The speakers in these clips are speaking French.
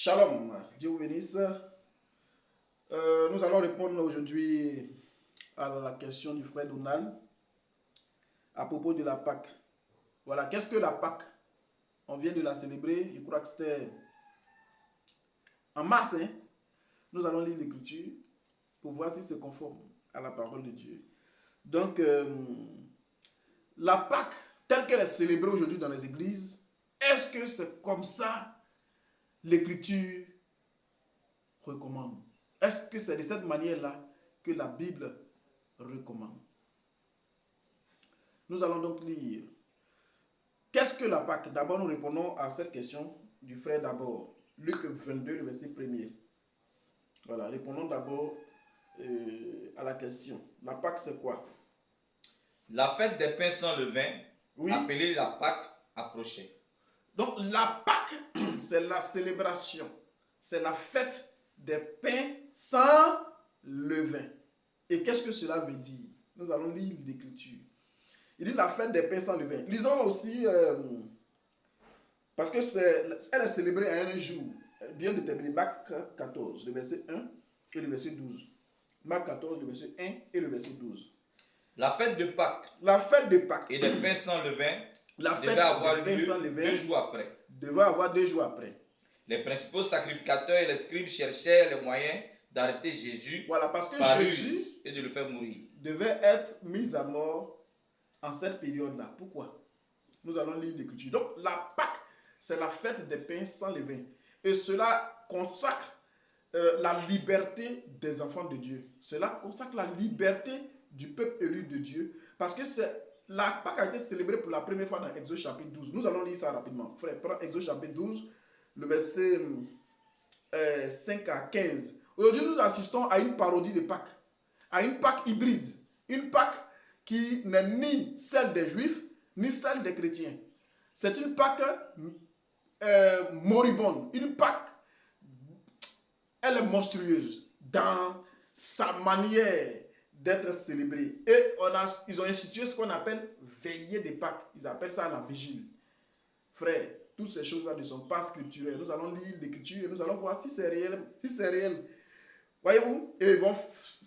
Shalom, Dieu vous bénisse. Nous allons répondre aujourd'hui à la question du frère Donald à propos de la Pâque. Voilà, qu'est-ce que la Pâque? On vient de la célébrer, je crois que c'était en mars. Nous allons lire l'écriture pour voir si c'est conforme à la parole de Dieu. Donc, la Pâque, telle qu'elle est célébrée aujourd'hui dans les églises, est-ce que c'est comme ça l'écriture recommande? Est-ce que c'est de cette manière-là que la Bible recommande? Nous allons donc lire. Qu'est-ce que la Pâque? D'abord, nous répondons à cette question du frère d'abord. Luc 22, le verset 1er. Voilà, répondons d'abord à la question. La Pâque, c'est quoi? La fête des pains sans levain, Oui. appelée la Pâque, approchait. Donc, la Pâque, c'est la célébration. C'est la fête des pains sans levain. Et qu'est-ce que cela veut dire? Nous allons lire l'écriture. Il dit la fête des pains sans levain. Lisons aussi, parce que elle est célébrée à un jour bien déterminé. Marc 14, le verset 1 et le verset 12. Marc 14, le verset 1 et le verset 12. La fête de Pâques La fête de Pâques et des pains sans levain devait avoir lieu 2 jours après. Devait avoir 2 jours après. Les principaux sacrificateurs et les scribes cherchaient les moyens d'arrêter Jésus, voilà, parce que Jésus et de le faire mourir. Devait être mis à mort en cette période-là. Pourquoi? Nous allons lire l'écriture. Donc la Pâque, c'est la fête des pains sans levain. Et cela consacre la liberté des enfants de Dieu. Cela consacre la liberté du peuple élu de Dieu. Parce que la Pâque a été célébrée pour la première fois dans Exode chapitre 12. Nous allons lire ça rapidement. Frère, prends Exode chapitre 12, le verset 5 à 15. Aujourd'hui, nous assistons à une parodie de Pâques. À une Pâque hybride. Une Pâque qui n'est ni celle des Juifs, ni celle des chrétiens. C'est une Pâque moribonde. Une Pâque, elle est monstrueuse dans sa manière d'être célébrée. Et ils ont institué ce qu'on appelle veillée de Pâques. Ils appellent ça la vigile. Frère, toutes ces choses-là ne sont pas scripturelles. Nous allons lire l'écriture et nous allons voir si c'est réel. Si c'est réel. Voyez-vous? Et ils vont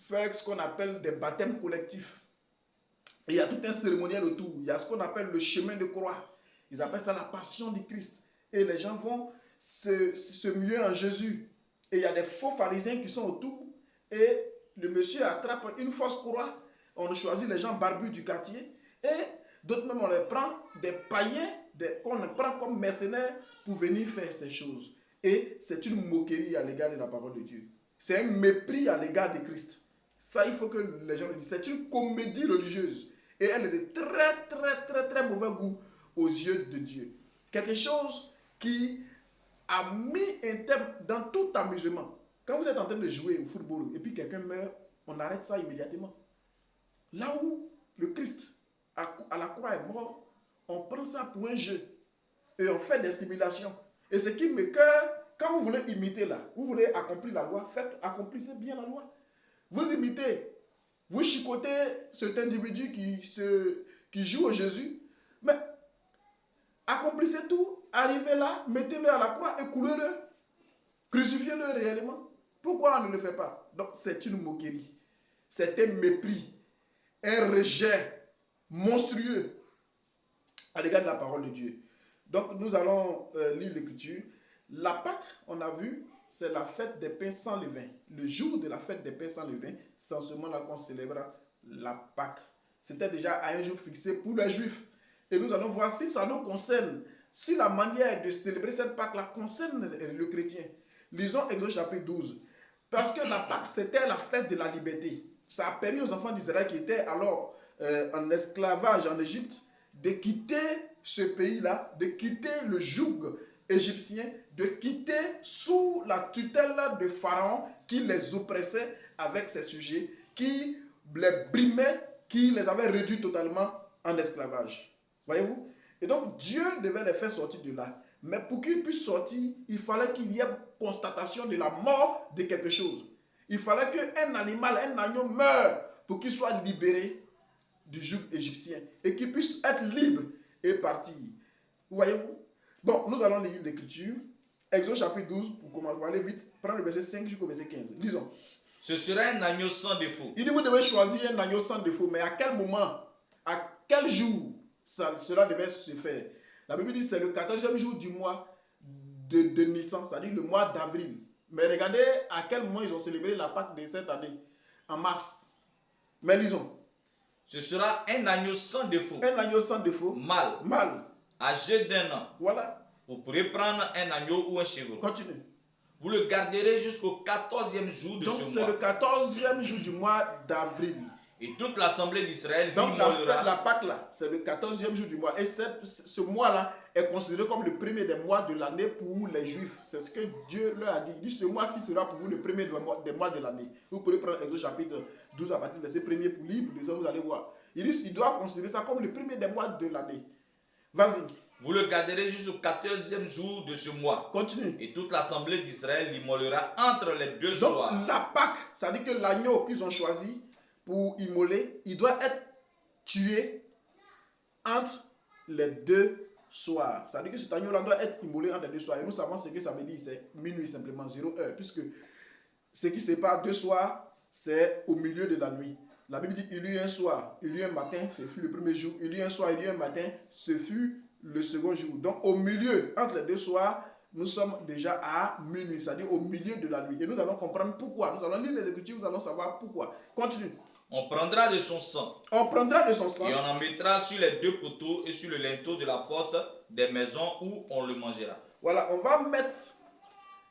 faire ce qu'on appelle des baptêmes collectifs. Et il y a tout un cérémoniel autour. Il y a ce qu'on appelle le chemin de croix. Ils appellent ça la passion du Christ. Et les gens vont se muer en Jésus. Et il y a des faux pharisiens qui sont autour. Et le monsieur attrape une fausse croix. On choisit les gens barbus du quartier. Et d'autres même, on les prend des païens qu'on prend comme mercenaires pour venir faire ces choses. Et c'est une moquerie à l'égard de la parole de Dieu. C'est un mépris à l'égard de Christ. Ça, il faut que les gens le disent. C'est une comédie religieuse. Et elle est de très, très, très, très mauvais goût aux yeux de Dieu. Quelque chose qui a mis un terme dans tout amusement. Quand vous êtes en train de jouer au football et puis quelqu'un meurt, on arrête ça immédiatement. Là où le Christ à la croix est mort, on prend ça pour un jeu. Et on fait des simulations. Et ce qui me cœur, quand vous voulez imiter là, vous voulez accomplir la loi, accomplissez bien la loi. Vous imitez, vous chicotez cet individu qui joue au Jésus, mais accomplissez tout, arrivez là, mettez-le à la croix et coulez-le, crucifiez-le réellement. Pourquoi on ne le fait pas? Donc c'est une moquerie, c'est un mépris, un rejet monstrueux à l'égard de la parole de Dieu. Donc nous allons lire l'écriture. La Pâque, on a vu, c'est la fête des pains sans levain. Le jour de la fête des pains sans levain, c'est en ce moment-là qu'on célèbre la Pâque. C'était déjà à un jour fixé pour les Juifs. Et nous allons voir si ça nous concerne, si la manière de célébrer cette Pâque-là concerne le chrétien. Lisons Exode chapitre 12. Parce que la Pâque, c'était la fête de la liberté. Ça a permis aux enfants d'Israël qui étaient alors en esclavage en Égypte de quitter ce pays-là, de quitter le joug égyptien, de quitter sous la tutelle de Pharaon qui les oppressait avec ses sujets, qui les brimait, qui les avait réduits totalement en esclavage. Voyez-vous? Et donc Dieu devait les faire sortir de là. Mais pour qu'ils puissent sortir, il fallait qu'il y ait constatation de la mort de quelque chose. Il fallait qu'un animal, un agneau meure pour qu'il soit libéré du joug égyptien et qu'il puisse être libre et partir. Voyez-vous? Bon, nous allons lire l'écriture. Exode chapitre 12, pour aller vite, prendre le verset 5 jusqu'au verset 15. Lisons. Ce sera un agneau sans défaut. Il dit, vous devez choisir un agneau sans défaut, mais à quel moment, à quel jour cela devait se faire? La Bible dit, c'est le 14e jour du mois de Nissan, c'est-à-dire le mois d'avril. Mais regardez à quel moment ils ont célébré la Pâque de cette année, en mars. Mais lisons. Ce sera un agneau sans défaut. Un agneau sans défaut. Mâle. Mâle. Âgé d'1 an. Voilà. Vous pourrez prendre un agneau ou un chevreau. Continue. Vous le garderez jusqu'au 14e jour de Donc ce c'est mois. le 14e jour du mois d'avril. Et toute l'assemblée d'Israël Donc l'immolera. la Pâque là, c'est le 14e jour du mois. Et ce mois-là est considéré comme le premier des mois de l'année pour les Juifs. C'est ce que Dieu leur a dit. Il dit, ce mois-ci sera pour vous le premier des mois de l'année. Vous pouvez prendre Exode chapitre 12 à partir du verset 1er pour lire, pour ça vous allez voir. Il dit, il doit considérer ça comme le premier des mois de l'année. Vas-y. Vous le garderez jusqu'au 14e jour de ce mois. Continue. Et toute l'assemblée d'Israël l'immolera entre les deux Donc soirs. la Pâque, ça veut dire que l'agneau qu'ils ont choisi pour immoler, il doit être tué entre les deux soirs. Ça veut dire que cet agneau-là doit être immolé entre les deux soirs. Et nous savons ce que ça veut dire, c'est minuit simplement, 0 heure. Puisque ce qui sépare deux soirs, c'est au milieu de la nuit. La Bible dit, il y eut un soir, il y eut un matin, ce fut le premier jour. Il y eut un soir, il y eut un matin, ce fut le second jour. Donc au milieu, entre les deux soirs, nous sommes déjà à minuit, c'est-à-dire au milieu de la nuit. Et nous allons comprendre pourquoi. Nous allons lire les Écritures, nous allons savoir pourquoi. Continue. On prendra de son sang. On prendra de son sang. Et on en mettra sur les deux poteaux et sur le linteau de la porte des maisons où on le mangera. Voilà, on va mettre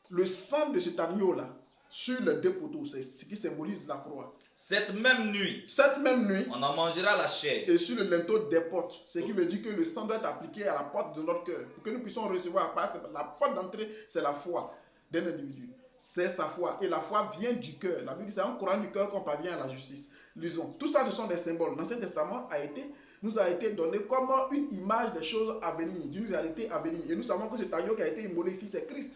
le sang de cet agneau-là sur les deux poteaux. C'est ce qui symbolise la croix. Cette même nuit, on en mangera la chair. Et sur le linteau des portes. Ce qui veut dire que le sang doit être appliqué à la porte de notre cœur. Pour que nous puissions recevoir. La porte d'entrée, c'est la foi d'un individu. C'est sa foi. Et la foi vient du cœur. La Bible dit c'est en courant du cœur qu'on parvient à la justice. Lisons. Tout ça, ce sont des symboles. L'Ancien Testament nous a été donné comme une image des choses à venir, d'une réalité à venir. Et nous savons que cet agneau qui a été immolé ici, c'est Christ.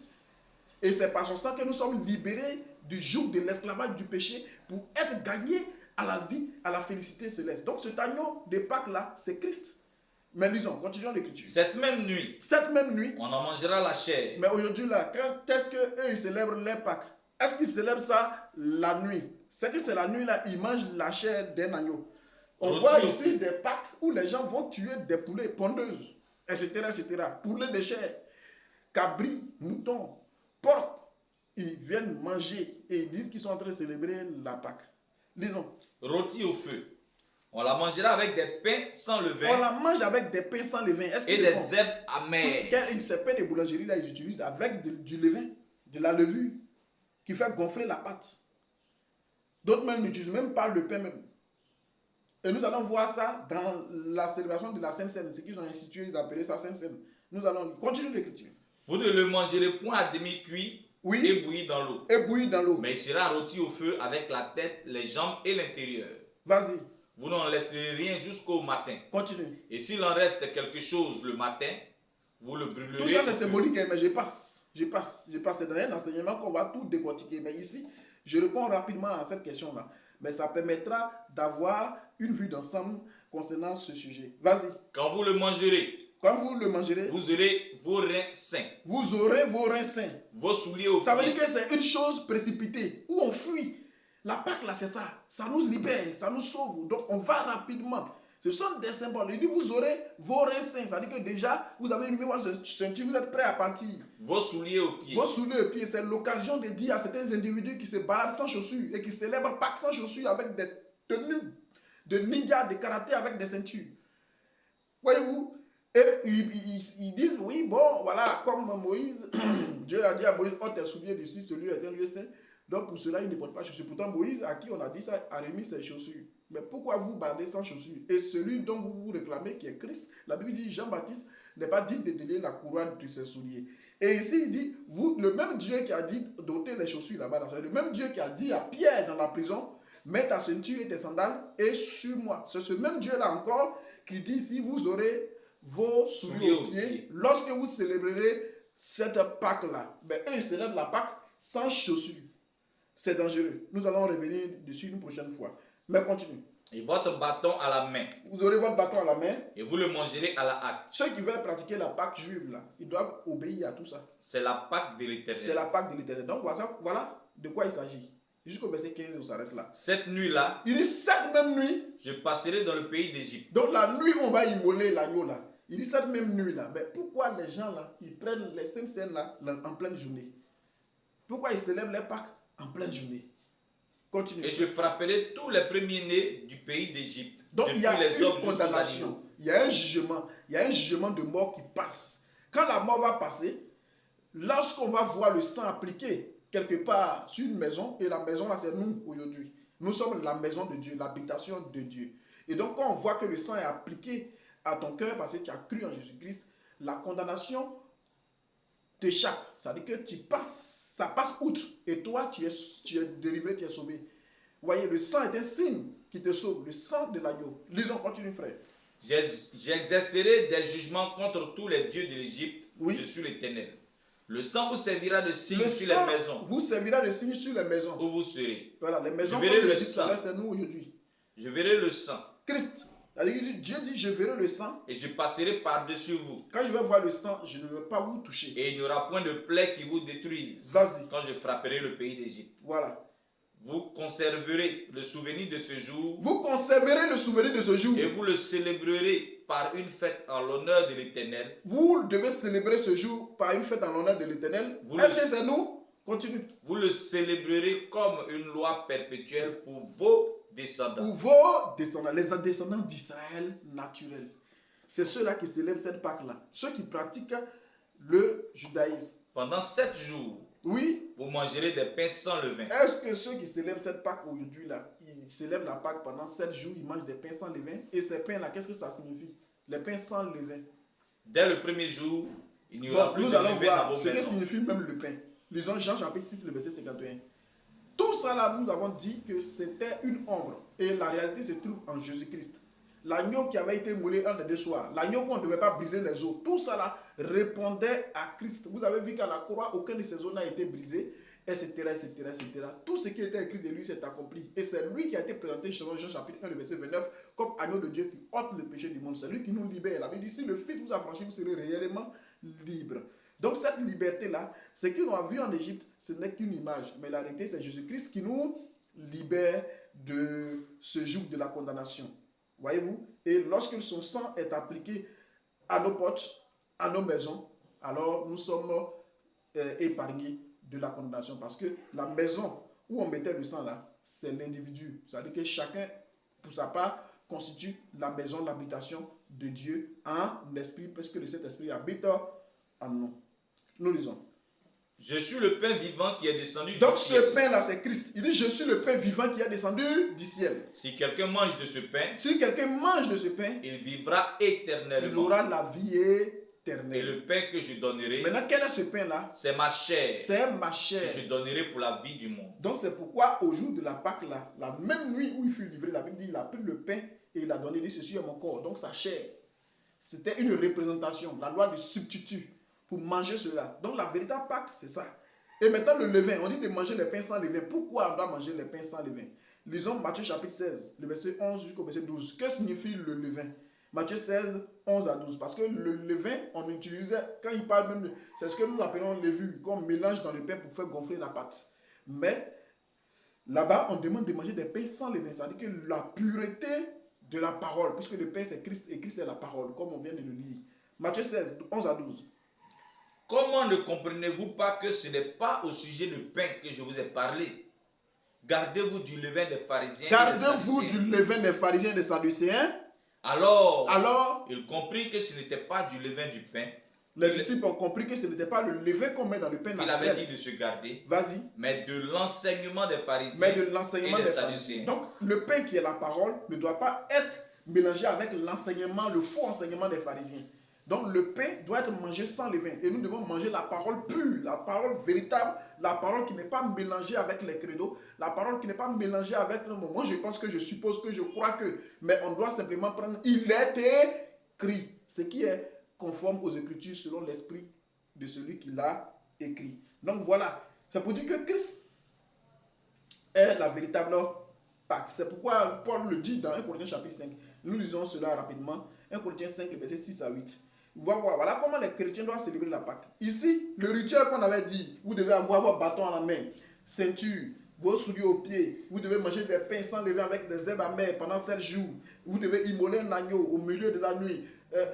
Et c'est par son sang que nous sommes libérés du joug de l'esclavage du péché pour être gagnés à la vie, à la félicité céleste. Donc cet agneau de Pâques là, c'est Christ. Mais lisons, continuons l'écriture. Cette même nuit, on en mangera la chair. Mais aujourd'hui là, quand est-ce qu'eux ils célèbrent les Pâques? Est-ce qu'ils célèbrent ça la nuit? C'est que c'est la nuit là, ils mangent la chair d'un agneau. On voit ici des Pâques où les gens vont tuer des poulets, pondeuses, etc., etc. Poulets de chair, cabris, moutons, porcs. Ils viennent manger et ils disent qu'ils sont en train de célébrer la Pâque. Lisons. Rôti au feu. On la mangera avec des pains sans levain. On la mange avec des pains sans levain. Et des herbes amères. Ces pains de boulangerie là, ils utilisent avec du levain, de la levure, qui fait gonfler la pâte. D'autres même n'utilisent même pas le pain même. Et nous allons voir ça dans la célébration de la Sainte Seine. Ce qu'ils ont institué, ils appellent ça Sainte Seine. Nous allons continuer l'écriture. Vous ne le mangerez point à demi-cuit. Oui. Et bouilli dans l'eau. Et bouilli dans l'eau. Mais il sera rôti au feu avec la tête, les jambes et l'intérieur. Vas-y. Vous n'en laisserez rien jusqu'au matin. Continue. Et s'il en reste quelque chose le matin, vous le brûlerez. Tout ça c'est symbolique, mais je passe. C'est dans un enseignement qu'on va tout décortiquer. Mais ici, je réponds rapidement à cette question-là. Mais ça permettra d'avoir une vue d'ensemble concernant ce sujet. Vas-y. Quand vous le mangerez, vous aurez vos reins sains. Vous aurez vos reins sains. Vos souliers au pied. Ça veut dire que c'est une chose précipitée, où on fuit. La Pâque là, c'est ça. Ça nous libère, ça nous sauve. Donc on va rapidement. Ce sont des symboles. Il dit vous aurez vos reins sains. Ça veut dire que déjà, vous avez une mémoire de ceinture, vous êtes prêts à partir. Vos souliers au pied. Vos souliers au pied, c'est l'occasion de dire à certains individus qui se baladent sans chaussures et qui célèbrent Pâques sans chaussures avec des tenues de ninja, de karaté avec des ceintures. Voyez-vous? Et ils disent, oui, bon, voilà, comme Moïse, Dieu a dit à Moïse, oh, tes souliers d'ici, celui est un lieu saint. Donc pour cela, il ne porte pas chaussures. Pourtant, Moïse, à qui on a dit ça, a remis ses chaussures. Mais pourquoi vous baladez sans chaussures? Et celui dont vous vous réclamez, qui est Christ, la Bible dit, Jean-Baptiste n'est pas digne de donner la couronne de ses souliers. Et ici, il dit, vous, le même Dieu qui a dit d'ôter les chaussures là-bas, le même Dieu qui a dit à Pierre dans la prison, mets ta ceinture et tes sandales et suis-moi. C'est ce même Dieu-là encore qui dit, si vous aurez vos souliers aux pieds, lorsque vous célébrerez cette Pâque-là, ben, eux, ils célèbrent la Pâque sans chaussures. C'est dangereux. Nous allons revenir dessus une prochaine fois. Mais continue. et votre bâton à la main, Vous aurez votre bâton à la main. et vous le mangerez à la hâte. Ceux qui veulent pratiquer la Pâque juive, là, ils doivent obéir à tout ça. C'est la Pâque de C'est l'Éternel. la Pâque de l'Éternel. Donc voilà de quoi il s'agit. Jusqu'au verset 15, on s'arrête là. Cette nuit-là, Il dit cette même nuit. je passerai dans le pays d'Égypte. Donc la nuit, on va immoler l'agneau là. Il dit cette même nuit là. Mais pourquoi les gens là, ils prennent les saintes scènes là en pleine journée? Pourquoi ils célèbrent les Pâques en pleine journée? Continue. Et je frapperai tous les premiers-nés du pays d'Égypte. Donc il y a les une hommes jusqu'aux condamnation. animaux. Il y a un jugement. Il y a un jugement de mort qui passe. Quand la mort va passer, lorsqu'on va voir le sang appliqué quelque part sur une maison, et la maison là c'est nous aujourd'hui. Nous sommes la maison de Dieu, l'habitation de Dieu. Et donc quand on voit que le sang est appliqué à ton cœur parce que tu as cru en Jésus-Christ, la condamnation t'échappe. Ça veut dire que tu passes, ça passe outre. Et toi, tu es délivré, tu es sauvé. Vous voyez, le sang est un signe qui te sauve, le sang de l'agneau. Lisons, continue frère. J'exercerai des jugements contre tous les dieux de l'Égypte. Oui. Je suis l'Éternel. Le sang vous servira de signe Le sur sang les maisons vous servira de signe sur les maisons. où vous serez. Voilà, les maisons Je verrai comme le le dit tout à sang. l'heure, c'est nous aujourd'hui. Je verrai le sang Christ, Dieu dit, je verrai le sang. et je passerai par-dessus vous. Quand je vais voir le sang, je ne vais pas vous toucher. Et il n'y aura point de plaie qui vous détruise. Vas-y. Quand je frapperai le pays d'Égypte. Voilà. Vous conserverez le souvenir de ce jour. Vous conserverez le souvenir de ce jour. Et vous le célébrerez par une fête en l'honneur de l'Éternel. Vous devez célébrer ce jour par une fête en l'honneur de l'Éternel. Est-ce que c'est nous? Continue. Vous le célébrerez comme une loi perpétuelle pour vos descendants. Pour vos descendants, les descendants d'Israël naturels. C'est ceux-là qui célèbrent cette Pâque-là. Ceux qui pratiquent le judaïsme. Pendant 7 jours, oui, vous mangerez des pains sans levain. Est-ce que ceux qui célèbrent cette Pâque aujourd'hui, là, ils célèbrent la Pâque pendant 7 jours, ils mangent des pains sans levain? Et ces pains-là, qu'est-ce que ça signifie? Les pains sans levain. Dès le premier jour, il n'y aura plus de nous allons levain dans voir vos ce que maisons. signifie même le pain. Lisons Jean chapitre 6, le verset 51. Tout ça là, nous avons dit que c'était une ombre. Et la réalité se trouve en Jésus-Christ. L'agneau qui avait été moulé un des deux soirs, l'agneau qu'on ne devait pas briser les os, tout ça là répondait à Christ. Vous avez vu qu'à la croix, aucun de ces os n'a été brisé, etc., etc., etc. Tout ce qui était écrit de lui s'est accompli. Et c'est lui qui a été présenté selon Jean chapitre 1, le verset 29, comme agneau de Dieu qui ôte le péché du monde. C'est lui qui nous libère. La Bible dit, si le Fils vous a franchi, vous serez réellement libre. Donc cette liberté-là, ce qu'on a vu en Égypte, ce n'est qu'une image. Mais la réalité, c'est Jésus-Christ qui nous libère de ce joug de la condamnation. Voyez-vous? Et lorsque son sang est appliqué à nos portes, à nos maisons, alors nous sommes épargnés de la condamnation. Parce que la maison où on mettait le sang là, c'est l'individu. C'est-à-dire que chacun, pour sa part, constitue la maison, l'habitation de Dieu en esprit, parce que le Saint-Esprit habite en nous. Nous lisons. Je suis le pain vivant qui est descendu du Donc ciel. ce pain-là, c'est Christ. Il dit, je suis le pain vivant qui est descendu du ciel. Si quelqu'un mange de ce pain, Si quelqu'un mange de ce pain, il vivra il éternellement. aura la vie Et éternelle. le pain que je donnerai, Maintenant, quel est ce pain-là? c'est ma chair C'est ma que chair. je donnerai pour la vie du monde. Donc c'est pourquoi au jour de la Pâque, là, la même nuit où il fut livré, la Bible dit, il a pris le pain et il a donné, il dit, ceci est mon corps. Donc sa chair, c'était une représentation, la loi du substitut pour manger cela. Donc la véritable Pâque, c'est ça. Et maintenant le levain, on dit de manger les pains sans levain. Pourquoi on doit manger les pains sans levain? Lisons Matthieu chapitre 16, le verset 11 jusqu'au verset 12. Que signifie le levain? Matthieu 16, 11 à 12. Parce que le levain, on utilisait, quand il parle même de... C'est ce que nous appelons levure, qu'on mélange dans le pain pour faire gonfler la pâte. Mais là-bas, on demande de manger des pains sans levain. C'est-à-dire que la pureté de la parole, puisque le pain c'est Christ et Christ c'est la parole, comme on vient de le lire. Matthieu 16, 11 à 12. Comment ne comprenez-vous pas que ce n'est pas au sujet du pain que je vous ai parlé? Gardez-vous du levain des pharisiens. Gardez-vous du levain des pharisiens et des sadducéens. Alors, il comprit que ce n'était pas du levain du pain. Les disciples ont compris que ce n'était pas le levain qu'on met dans le pain Il naturel. avait dit de se garder. Vas-y. Mais de l'enseignement des pharisiens. Mais de l'enseignement et des sadducéens. Donc, le pain qui est la parole ne doit pas être mélangé avec l'enseignement, le faux enseignement des pharisiens. Donc, le pain doit être mangé sans levain. Et nous devons manger la parole pure, la parole véritable, la parole qui n'est pas mélangée avec les credos, la parole qui n'est pas mélangée avec le mot. Moi, je pense que je suppose que je crois que. Mais on doit simplement prendre. Il est écrit. Ce qui est conforme aux Écritures selon l'esprit de celui qui l'a écrit. Donc, voilà. C'est pour dire que Christ est la véritable Pâques. C'est pourquoi Paul le dit dans 1 Corinthiens chapitre 5. Nous lisons cela rapidement. 1 Corinthiens 5, versets 6 à 8. Voilà comment les chrétiens doivent célébrer la Pâque. Ici, le rituel qu'on avait dit, vous devez avoir votre bâton à la main, ceinture, vos souliers aux pieds, vous devez manger des pains sans levain avec des herbes amères pendant 7 jours, vous devez immoler un agneau au milieu de la nuit,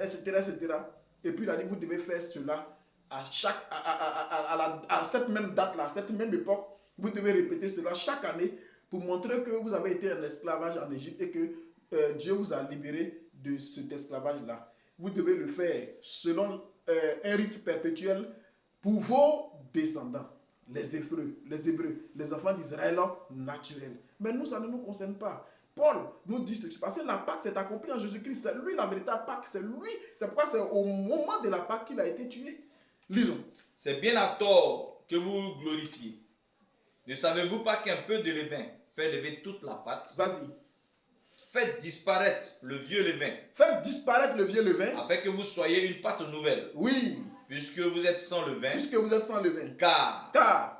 etc., etc. Et puis il a dit, vous devez faire cela à cette même date-là, à cette même époque. Vous devez répéter cela chaque année pour montrer que vous avez été en esclavage en Égypte et que Dieu vous a libéré de cet esclavage-là. Vous devez le faire selon un rite perpétuel pour vos descendants, les Hébreux, les enfants d'Israël naturels. Mais nous, ça ne nous concerne pas. Paul nous dit ceci, parce que la Pâque s'est accomplie en Jésus-Christ. C'est lui la véritable Pâque, c'est lui. C'est pourquoi c'est au moment de la Pâque qu'il a été tué. Lisons. C'est bien à tort que vous vous glorifiez. Ne savez-vous pas qu'un peu de levain fait lever toute la pâte? Vas-y. Faites disparaître le vieux levain. Faites disparaître le vieux levain. Afin que vous soyez une pâte nouvelle. Oui. Puisque vous êtes sans levain. Puisque vous êtes sans levain. Car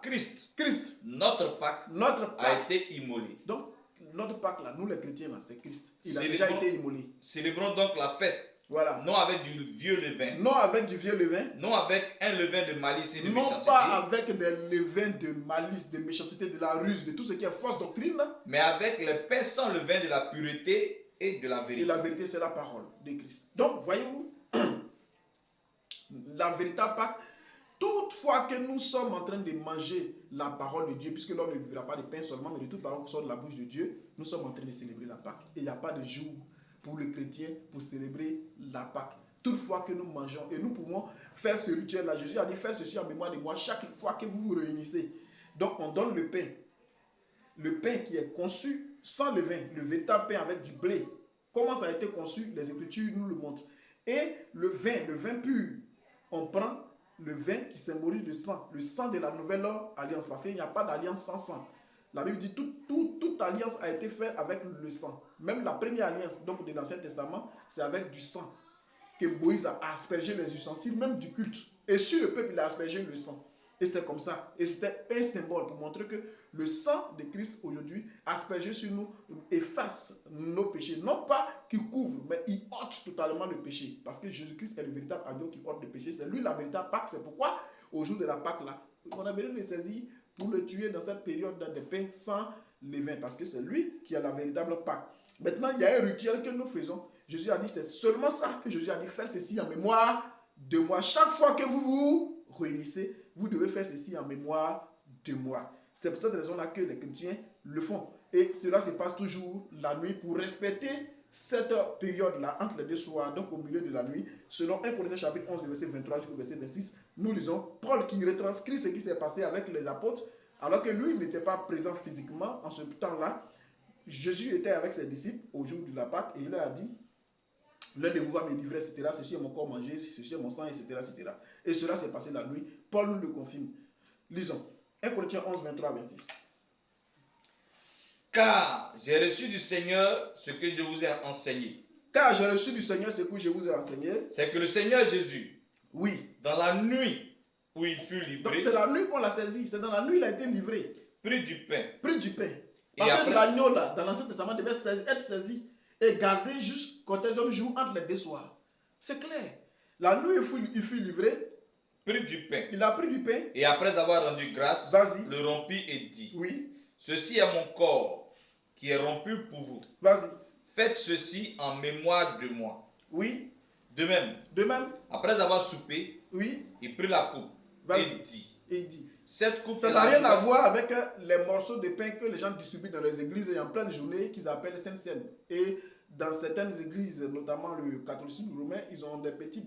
Christ, notre Pâque a été immolé. Donc, notre Pâque là, nous les chrétiens là, c'est Christ. Il a déjà été immolé. Célébrons donc la fête. Voilà. Non avec du vieux levain. Non avec du vieux levain. Non avec un levain de malice et de méchanceté. Non pas avec des levains de malice, de méchanceté, de la ruse, de tout ce qui est fausse doctrine. Mais avec les pains sans levain de la pureté et de la vérité. Et la vérité, c'est la parole de Christ. Donc, voyez-vous, la véritable Pâque, toutefois que nous sommes en train de manger la parole de Dieu, puisque l'homme ne vivra pas de pain seulement, mais de toute parole qui sort de la bouche de Dieu, nous sommes en train de célébrer la Pâque. Et il n'y a pas de jour pour le chrétien pour célébrer la Pâque. Toutefois que nous mangeons, et nous pouvons faire ce rituel-là. Jésus a dit, faites ceci en mémoire de moi chaque fois que vous vous réunissez. Donc, on donne le pain qui est conçu sans levain, le véritable pain avec du blé. Comment ça a été conçu? Les Écritures nous le montrent. Et le vin pur, on prend le vin qui symbolise le sang de la nouvelle alliance, parce qu'il n'y a pas d'alliance sans sang. La Bible dit toute alliance a été faite avec le sang. Même la première alliance donc de l'Ancien Testament, c'est avec du sang que Moïse a aspergé les ustensiles, même du culte. Et sur le peuple, il a aspergé le sang. Et c'est comme ça. Et c'était un symbole pour montrer que le sang de Christ aujourd'hui, aspergé sur nous, efface nos péchés. Non pas qu'il couvre, mais il ôte totalement le péché. Parce que Jésus-Christ est le véritable agneau qui ôte le péché. C'est lui la véritable Pâque. C'est pourquoi, au jour de la Pâque, là, on a besoin de le saisir pour le tuer dans cette période de pain sans levain. Parce que c'est lui qui a la véritable Pâque. Maintenant, il y a un rituel que nous faisons. Jésus a dit, c'est seulement ça que Jésus a dit, faire ceci en mémoire de moi. Chaque fois que vous vous réunissez, vous devez faire ceci en mémoire de moi. C'est pour cette raison-là que les chrétiens le font. Et cela se passe toujours la nuit pour respecter cette période-là entre les deux soirs, donc au milieu de la nuit. Selon 1 Corinthiens chapitre 11, verset 23 jusqu'au verset 26, nous lisons Paul qui retranscrit ce qui s'est passé avec les apôtres, alors que lui n'était pas présent physiquement en ce temps-là. Jésus était avec ses disciples au jour de la Pâque et il leur a dit, l'un de vous va me livrer, etc. Ceci est mon corps mangé, ceci est mon sang, etc. etc. Et cela s'est passé la nuit. Paul nous le confirme. Lisons. 1 Corinthiens 11, 23, 26. Car j'ai reçu du Seigneur ce que je vous ai enseigné. Car j'ai reçu du Seigneur ce que je vous ai enseigné. C'est que le Seigneur Jésus, oui, dans la nuit où il fut livré. Donc c'est la nuit qu'on l'a saisi. C'est dans la nuit qu'il a été livré. Pris du pain. Pris du pain. Parce que l'agneau là, dans l'Ancien Testament, devait être saisi et gardé jusqu'au troisième jour entre les deux soirs. C'est clair. La nuit, il fut livré. Pris du pain. Il a pris du pain. Et après avoir rendu grâce, le rompit et dit, oui, ceci est mon corps qui est rompu pour vous. Vas-y. Faites ceci en mémoire de moi. Oui. De même, après avoir soupé, oui, il prit la coupe et dit, cette coupe, ça n'a rien à voir avec les morceaux de pain que les gens distribuent dans les églises et en pleine journée qu'ils appellent Sainte Seine. Et dans certaines églises, notamment le catholicisme romain, ils ont des petits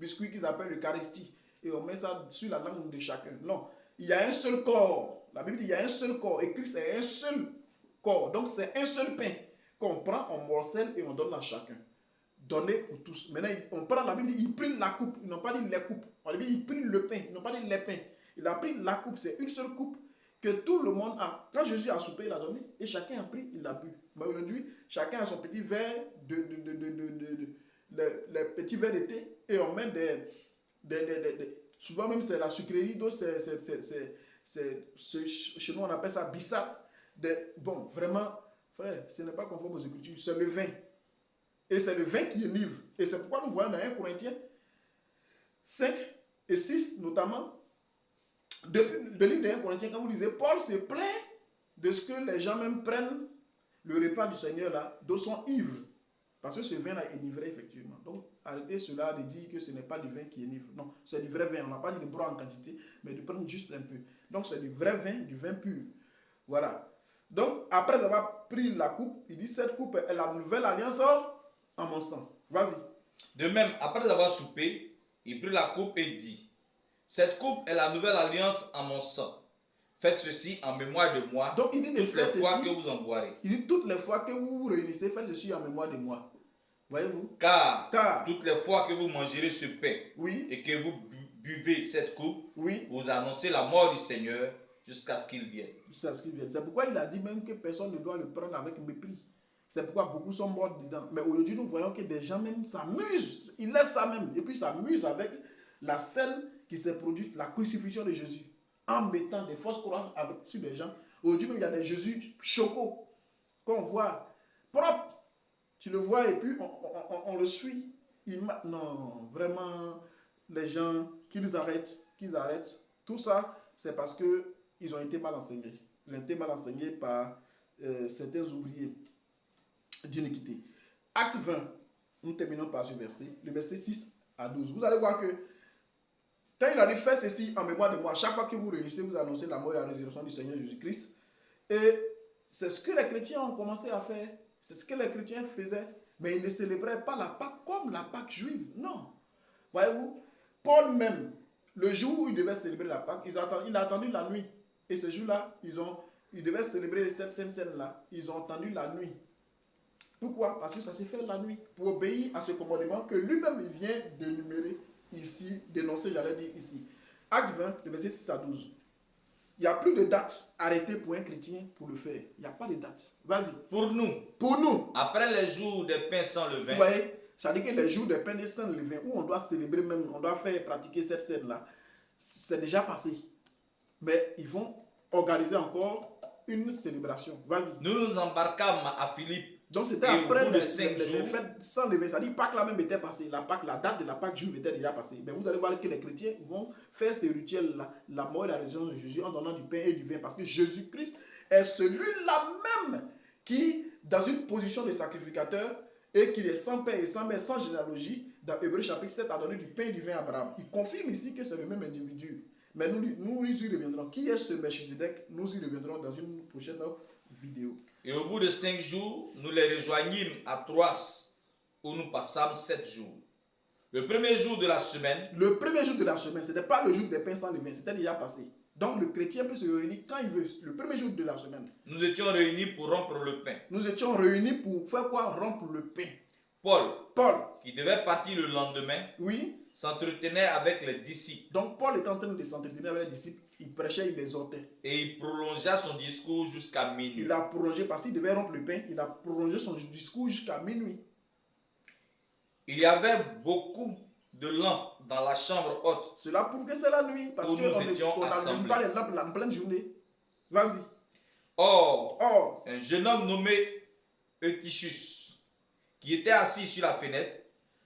biscuits qu'ils appellent l'Eucharistie. Et on met ça sur la langue de chacun. Non, il y a un seul corps. La Bible dit il y a un seul corps. Et Christ est un seul corps. Donc c'est un seul pain qu'on prend, on morcelle et on donne à chacun. Donné pour tous. Maintenant, on prend la Bible, il prit la coupe. Ils n'ont pas dit les coupes. On dit il prit le pain. Ils n'ont pas dit les pains. Il a pris la coupe. C'est une seule coupe que tout le monde a. Quand Jésus a soupé, il a donné. Et chacun a pris, il a bu. Mais aujourd'hui, chacun a son petit verre les petits verres de thé. Et on met souvent même c'est la sucrerie d'eau. Chez nous, on appelle ça bissap. Bon, vraiment, Frère, ce n'est pas conforme aux Écritures, c'est le vin. Et c'est le vin qui enivre. Et c'est pourquoi nous voyons dans 1 Corinthiens 5 et 6 notamment, depuis le livre de 1 Corinthiens, quand vous lisez, Paul se plaint de ce que les gens même prennent le repas du Seigneur là, d'autres sont ivres. Parce que ce vin-là est enivré effectivement. Donc arrêtez cela de dire que ce n'est pas du vin qui enivre. Non, c'est du vrai vin. On n'a pas dit de boire en quantité, mais de prendre juste un peu. Donc c'est du vrai vin, du vin pur. Voilà. Donc après avoir pris la coupe, il dit cette coupe est la nouvelle alliance en mon sang. Vas-y. De même, après avoir soupé, il prit la coupe et dit, cette coupe est la nouvelle alliance en mon sang. Faites ceci en mémoire de moi. Donc il dit de toutes les faire fois ceci, que vous en boirez. Il dit toutes les fois que vous vous réunissez, faites ceci en mémoire de moi. Voyez-vous? Car toutes les fois que vous mangerez ce pain, oui, et que vous buvez cette coupe, oui, vous annoncez la mort du Seigneur jusqu'à ce qu'il vienne. Jusqu'à ce qu'il vienne. C'est pourquoi il a dit même que personne ne doit le prendre avec mépris. C'est pourquoi beaucoup sont morts dedans. Mais aujourd'hui, nous voyons que des gens même s'amusent. Ils laissent ça même. Et puis s'amusent avec la scène qui s'est produite, la crucifixion de Jésus. En mettant des fausses croix sur des gens. Aujourd'hui, il y a des Jésus chocos qu'on voit propres. Tu le vois et puis on le suit. Non, vraiment, les gens, qu'ils arrêtent. Tout ça, c'est parce qu'ils ont été mal enseignés. Ils ont été mal enseignés par certains ouvriers d'iniquité. Acte 20, nous terminons par ce verset, le verset 6 à 12. Vous allez voir que quand il a dit faites ceci en mémoire de moi, chaque fois que vous réunissez, vous annoncez la mort et la résurrection du Seigneur Jésus-Christ. Et c'est ce que les chrétiens ont commencé à faire. C'est ce que les chrétiens faisaient. Mais ils ne célébraient pas la Pâque comme la Pâque juive. Non. Voyez-vous, Paul même, le jour où il devait célébrer la Pâque, il a attendu la nuit. Et ce jour-là, ils devaient célébrer cette scène-là. Ils ont attendu la nuit. Pourquoi? Parce que ça s'est fait la nuit. Pour obéir à ce commandement que lui-même vient d'énumérer ici, d'énoncer, j'allais dire ici. Acte 20, le verset 6 à 12. Il n'y a plus de date arrêtée pour un chrétien pour le faire. Il n'y a pas de date. Vas-y. Pour nous, après les jours des pains sans levain, vous voyez, ça veut dire que les jours des pains sans levain, où on doit célébrer même, on doit faire pratiquer cette scène-là, c'est déjà passé. Mais ils vont organiser encore une célébration. Vas-y. Nous nous embarquâmes à Philippe. Donc c'était après les fêtes sans levain. Ça dit Pâques là même était passée. La date de la Pâque juive était déjà passée. Mais vous allez voir que les chrétiens vont faire ce rituel-là, la mort et la résurrection de Jésus, en donnant du pain et du vin. Parce que Jésus-Christ est celui-là même qui, dans une position de sacrificateur, et qu'il est sans père et sans mère, sans généalogie, dans Hébreux chapitre 7, a donné du pain et du vin à Abraham. Il confirme ici que c'est le même individu. Mais nous y reviendrons. Qui est ce Melchizedek? Nous y reviendrons dans une prochaine vidéo. Et au bout de 5 jours, nous les rejoignîmes à Troas, où nous passâmes 7 jours. Le premier jour de la semaine. Le premier jour de la semaine, ce n'était pas le jour des pains sans levain, c'était déjà passé. Donc le chrétien peut se réunir quand il veut, le premier jour de la semaine. Nous étions réunis pour rompre le pain. Nous étions réunis pour faire quoi? Rompre le pain. Paul, qui devait partir le lendemain, oui, s'entretenait avec les disciples. Donc Paul était en train de s'entretenir avec les disciples, il prêchait, il exhortait. Et il prolongea son discours jusqu'à minuit. Il a prolongé, parce qu'il devait rompre le pain, il a prolongé son discours jusqu'à minuit. Il y avait beaucoup de lampes dans la chambre haute. Cela prouve que c'est la nuit, parce qu'on n'allume pas les lampes en pleine journée. Vas-y. Or, un jeune homme nommé Eutychus, qui était assis sur la fenêtre,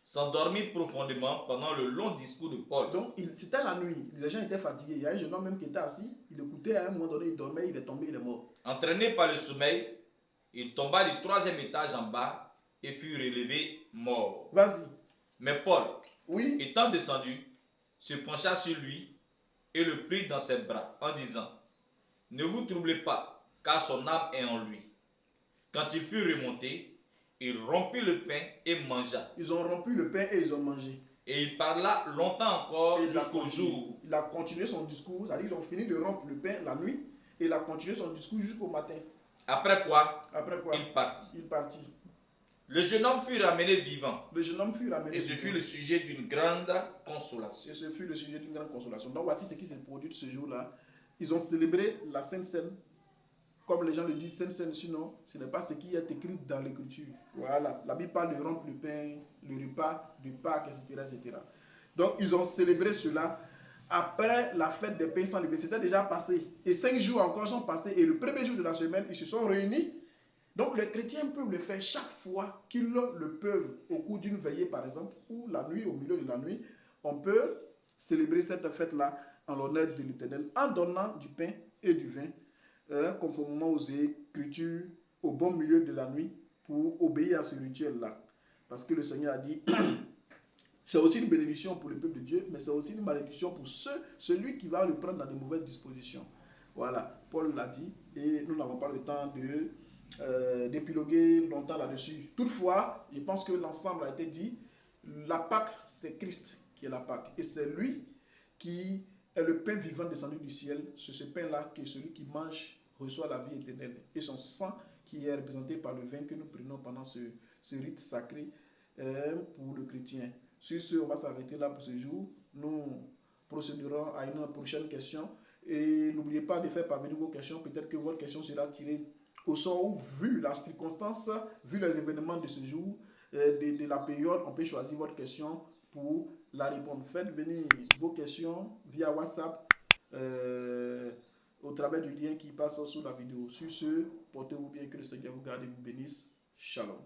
s'endormit profondément pendant le long discours de Paul. Donc, c'était la nuit. Les gens étaient fatigués. Il y a un jeune homme même qui était assis. Il écoutait, à un moment donné, il dormait, il est tombé, il est mort. Entraîné par le sommeil, il tomba du 3e étage en bas et fut relevé mort. Vas-y. Mais Paul, oui, étant descendu, se pencha sur lui et le prit dans ses bras en disant, ne vous troublez pas, car son âme est en lui. Quand il fut remonté, il rompit le pain et mangea. Ils ont rompu le pain et ils ont mangé. Et il parla longtemps encore jusqu'au jour. Il a continué son discours, c'est-à-dire ils ont fini de rompre le pain la nuit et il a continué son discours jusqu'au matin. Après quoi, il partit. Le jeune homme fut ramené vivant. Et ce fut le sujet d'une grande consolation. Donc voici ce qui s'est produit ce jour-là. Ils ont célébré la Sainte Seine. Comme les gens le disent, Sainte Seine, sinon, ce n'est pas ce qui est écrit dans l'Écriture. Voilà, la Bible parle de rompre le pain, le repas, de Pâques, etc. Donc, ils ont célébré cela après la fête des pains sans levain. C'était déjà passé. Et 5 jours encore sont passés. Et le premier jour de la semaine, ils se sont réunis Donc les chrétiens peuvent le faire chaque fois qu'ils le peuvent, au cours d'une veillée par exemple, ou la nuit, au milieu de la nuit, on peut célébrer cette fête-là en l'honneur de l'Éternel en donnant du pain et du vin, conformément aux Écritures, au bon milieu de la nuit, pour obéir à ce rituel-là. Parce que le Seigneur a dit, c'est aussi une bénédiction pour le peuple de Dieu, mais c'est aussi une malédiction pour celui qui va le prendre dans de mauvaises dispositions. Voilà, Paul l'a dit, et nous n'avons pas le temps d'épiloguer longtemps là-dessus. Toutefois, je pense que l'ensemble a été dit. La Pâque, c'est Christ qui est la Pâque. Et c'est lui qui est le pain vivant descendu du ciel. C'est ce pain-là que celui qui mange reçoit la vie éternelle. Et son sang qui est représenté par le vin que nous prenons pendant ce rite sacré pour le chrétien. Sur ce, on va s'arrêter là pour ce jour. Nous procéderons à une prochaine question. Et n'oubliez pas de faire parvenir vos questions. Peut-être que votre question sera tirée au sort ou vu la circonstance, vu les événements de ce jour, de la période, on peut choisir votre question pour la répondre. Faites venir vos questions via WhatsApp au travers du lien qui passe sous la vidéo. Sur ce, portez-vous bien, que le Seigneur vous garde et vous bénisse. Shalom.